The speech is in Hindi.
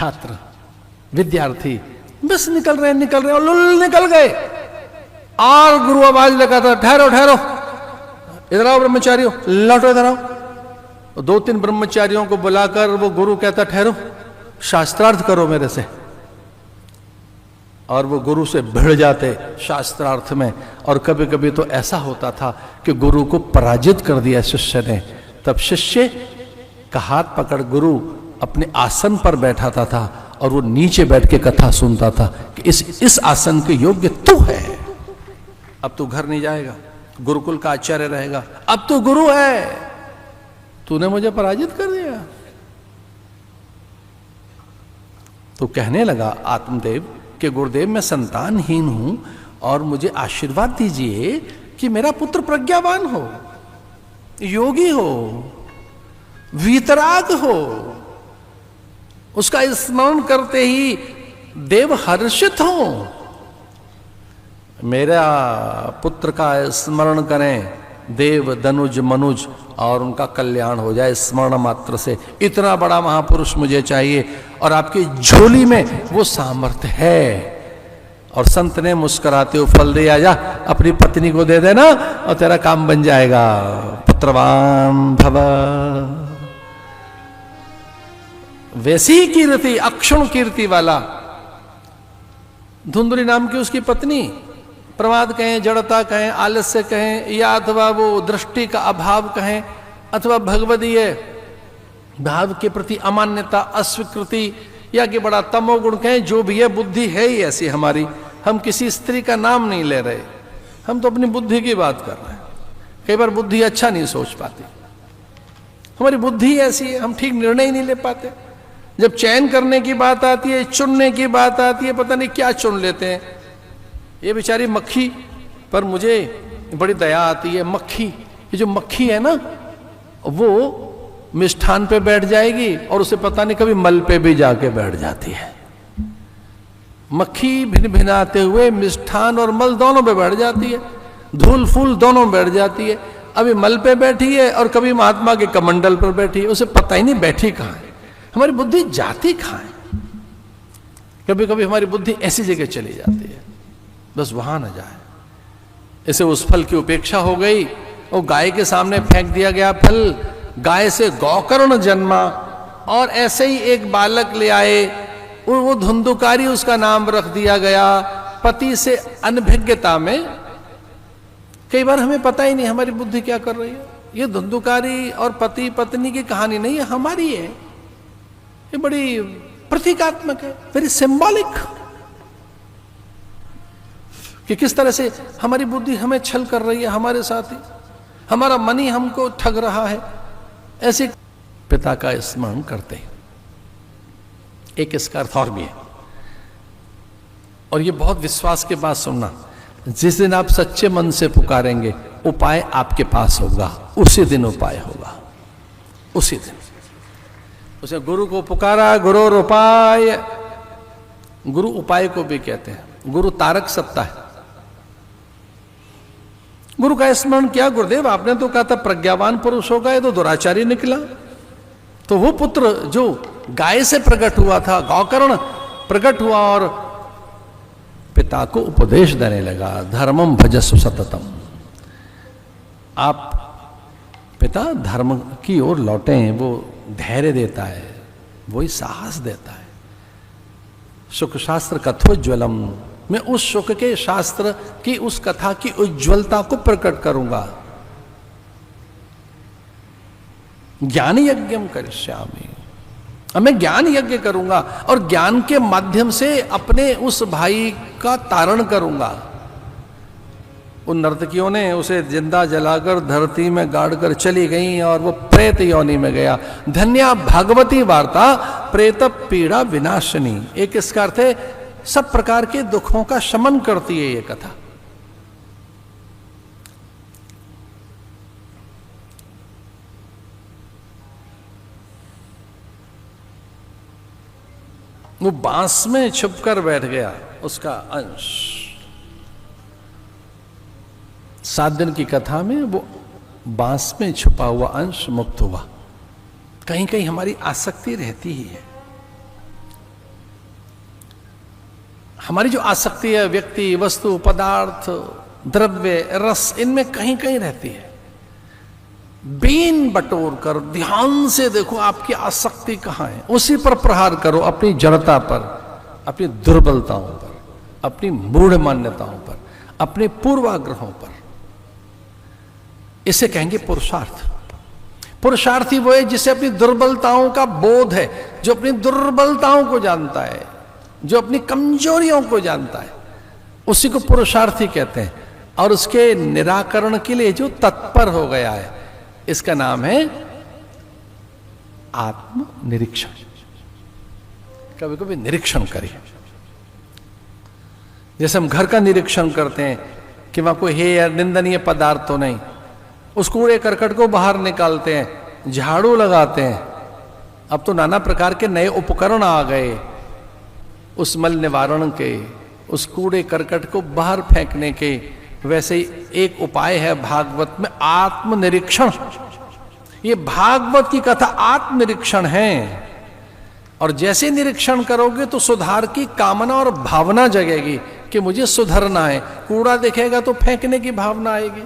छात्र विद्यार्थी बस निकल रहे और लुल निकल गए, और गुरु आवाज लगाता, ठहरो ठहरो, इधर आओ ब्रह्मचारियों, लौटो इधर आओ। 2-3 ब्रह्मचारियों को बुलाकर वो गुरु कहता, ठहरो, शास्त्रार्थ करो मेरे से। और वो गुरु से भिड़ जाते शास्त्रार्थ में। और कभी कभी तो ऐसा होता था कि गुरु को पराजित कर दिया शिष्य ने, तब शिष्य का हाथ पकड़ गुरु अपने आसन पर बैठाता था और वो नीचे बैठ के कथा सुनता था कि इस आसन के योग्य तू है, अब तू घर नहीं जाएगा, गुरुकुल का आचार्य रहेगा, अब तू गुरु है, तूने मुझे पराजित कर दिया। तो कहने लगा आत्मदेव कि गुरुदेव मैं संतानहीन हूं और मुझे आशीर्वाद दीजिए कि मेरा पुत्र प्रज्ञावान हो, योगी हो, वीतराग हो, उसका स्मरण करते ही देव हर्षित हो, मेरा पुत्र का स्मरण करें देव दनुज मनुज और उनका कल्याण हो जाए स्मरण मात्र से। इतना बड़ा महापुरुष मुझे चाहिए और आपकी झोली में वो सामर्थ्य है। और संत ने मुस्कुराते हुए फल दिया, जा अपनी पत्नी को दे देना और तेरा काम बन जाएगा, पुत्रवान भव। वैसी ही कीर्ति, अक्षुण कीर्ति वाला धुंधली नाम की उसकी पत्नी, प्रमाद कहें, जड़ता कहें, आलस्य कहें, या अथवा वो दृष्टि का अभाव कहें, अथवा भगवदीय भाव के प्रति अमान्यता, अस्वीकृति, या कि बड़ा तमोगुण कहें, जो भी है, बुद्धि है ही ऐसी हमारी। हम किसी स्त्री का नाम नहीं ले रहे, हम तो अपनी बुद्धि की बात कर रहे हैं। कई बार बुद्धि अच्छा नहीं सोच पाती, हमारी बुद्धि ऐसी है, हम ठीक निर्णय ही नहीं ले पाते। जब चयन करने की बात आती है, चुनने की बात आती है, पता नहीं क्या चुन लेते हैं। ये बेचारी मक्खी पर मुझे बड़ी दया आती है। मक्खी, ये जो मक्खी है ना, वो मिष्ठान पे बैठ जाएगी और उसे पता नहीं कभी मल पे भी जाके बैठ जाती है। मक्खी भिन भिनाते हुए मिष्ठान और मल दोनों पे बैठ जाती है, धूल फूल दोनों बैठ जाती है। अभी मल पे बैठी है और कभी महात्मा के कमंडल पर बैठी है, उसे पता ही नहीं बैठी कहाँ है। हमारी बुद्धि जाती कहाँ है? कभी कभी हमारी बुद्धि ऐसी जगह चली जाती है, बस वहां न जाए। इसे उस फल की उपेक्षा हो गई, वो गाय के सामने फेंक दिया गया फल, गाय से गौकर्ण जन्मा, और ऐसे ही एक बालक ले आए, वो धुंधुकारी उसका नाम रख दिया गया। पति से अनभिज्ञता में कई बार हमें पता ही नहीं हमारी बुद्धि क्या कर रही है। ये धुंधुकारी और पति पत्नी की कहानी नहीं है, हमारी है। ये बड़ी प्रतीकात्मक है, वेरी सिंबॉलिक, कि किस तरह से हमारी बुद्धि हमें छल कर रही है, हमारे साथ ही हमारा मन ही हमको ठग रहा है। ऐसे पिता का स्मरण करते हैं। एक इसका अर्थ और भी है, और ये बहुत विश्वास के बाद सुनना। जिस दिन आप सच्चे मन से पुकारेंगे, उपाय आपके पास होगा, उसी दिन उपाय होगा, उसी दिन। उसे गुरु को पुकारा, गुरु और उपाय, गुरु उपाय को भी कहते हैं। गुरु तारक सत्ता है। गुरु का स्मरण किया, गुरुदेव आपने तो कहा था प्रज्ञावान पुरुष होगा, ये तो दुराचारी निकला। तो वो पुत्र जो गाय से प्रकट हुआ था, गौकर्ण प्रकट हुआ और पिता को उपदेश देने लगा, धर्मम भजस्व सततम। आप पिता धर्म की ओर लौटें, वो धैर्य देता है, वही साहस देता है। सुख शास्त्र कथोज्वलम, मैं उस सुख के शास्त्र की, उस कथा की उज्ज्वलता को प्रकट करूंगा। ज्ञान यज्ञम करिष्यामि, मैं ज्ञान यज्ञ करूंगा और ज्ञान के माध्यम से अपने उस भाई का तारण करूंगा। उन नर्तकियों ने उसे जिंदा जलाकर धरती में गाड़कर चली गई और वो प्रेत योनि में गया। धन्या भागवती वार्ता प्रेत पीड़ा विनाशिनी। एक इसका अर्थ है सब प्रकार के दुखों का शमन करती है ये कथा। वो बांस में छुपकर बैठ गया, उसका अंश। 7 दिन की कथा में वो बांस में छुपा हुआ अंश मुक्त हुआ। कहीं कहीं हमारी आसक्ति रहती ही है, हमारी जो आसक्ति है व्यक्ति, वस्तु, पदार्थ, द्रव्य, रस, इनमें कहीं कहीं रहती है। बीन बटोर कर ध्यान से देखो आपकी आसक्ति कहां है, उसी पर प्रहार करो, अपनी जड़ता पर, अपनी दुर्बलताओं पर, अपनी मूढ़ मान्यताओं पर, अपने पूर्वाग्रहों पर। इसे कहेंगे पुरुषार्थ। पुरुषार्थी वो है जिसे अपनी दुर्बलताओं का बोध है, जो अपनी दुर्बलताओं को जानता है, जो अपनी कमजोरियों को जानता है, उसी को पुरुषार्थी कहते हैं। और उसके निराकरण के लिए जो तत्पर हो गया है, इसका नाम है आत्मनिरीक्षण। कभी कभी निरीक्षण करिए, जैसे हम घर का निरीक्षण करते हैं कि वहां कोई है या निंदनीय पदार्थ तो नहीं, उस कूड़े करकट को बाहर निकालते हैं, झाड़ू लगाते हैं। अब तो नाना प्रकार के नए उपकरण आ गए उस मल निवारण के, उस कूड़े करकट को बाहर फेंकने के। वैसे ही एक उपाय है भागवत में, आत्मनिरीक्षण। ये भागवत की कथा आत्मनिरीक्षण है। और जैसे निरीक्षण करोगे तो सुधार की कामना और भावना जगेगी कि मुझे सुधरना है। कूड़ा दिखेगा तो फेंकने की भावना आएगी।